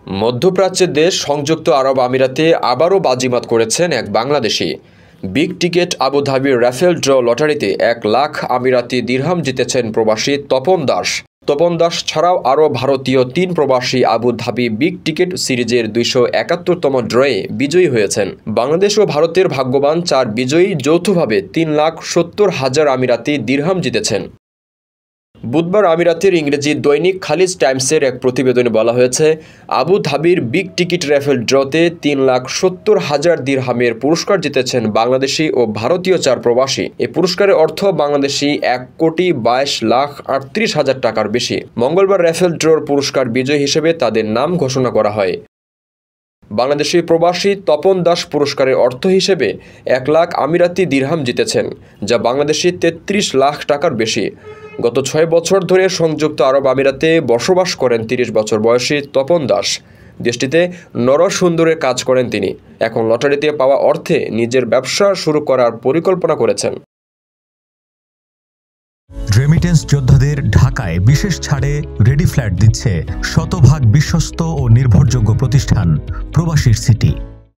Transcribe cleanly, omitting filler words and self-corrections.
মধ্যপ্রাচ্যের দেশ সংযুক্ত আরব আমিরাতে আবারও বাজিমাত করেছেন এক বাংলাদেশি। বিগ টিকেট আবুধাবির রাফেল ড্র লটারিতে ১ লাখ আমিরাতি দিরহাম জিতেছেন প্রবাসী তপন দাস। তপন দাস ছাড়াও আরও ভারতীয় ৩ প্রবাসী আবুধাবি বিগ টিকেট সিরিজের ২৭১তম ড্রয়ে বিজয়ী হয়েছেন। বাংলাদেশ ও ভারতের ভাগ্যবান ৪ বিজয়ী যৌথভাবে ৩,৭০,০০০ আমিরাতি দিরহাম জিতেছেন। বুধবার আমিরাতের ইংরেজি দৈনিক খালিজ টাইমসের এক প্রতিবেদনে বলা হয়েছে, আবু ধাবির বিগ টিকিট রাফেল ড্রতে ৩,৭০,০০০ দিরহামের পুরস্কার জিতেছেন বাংলাদেশি ও ভারতীয় ৪ প্রবাসী। এই পুরস্কারের অর্থ বাংলাদেশি ১,২২,৩৮,০০০ টাকার বেশি। মঙ্গলবার রাফেল ড্রর পুরস্কার বিজয়ী হিসেবে তাদের নাম ঘোষণা করা হয়। বাংলাদেশি প্রবাসী তপন দাস পুরস্কারের অর্থ হিসেবে ১ লাখ আমিরাতি দিরহাম জিতেছেন, যা বাংলাদেশি ৩৩ লাখ টাকার বেশি। গত ৬ বছর ধরে সংযুক্ত আরব আমিরাতে বসবাস করেন ৩০ বছর বয়সী তপন দাস। দেশটিতে নরসুন্দরে কাজ করেন তিনি। এখন লটারিতে পাওয়া অর্থে নিজের ব্যবসা শুরু করার পরিকল্পনা করেছেন। রেমিটেন্স যোদ্ধাদের ঢাকায় বিশেষ ছাড়ে রেডি ফ্ল্যাট দিচ্ছে শতভাগ বিশ্বস্ত ও নির্ভরযোগ্য প্রতিষ্ঠান প্রবাসীর সিটি।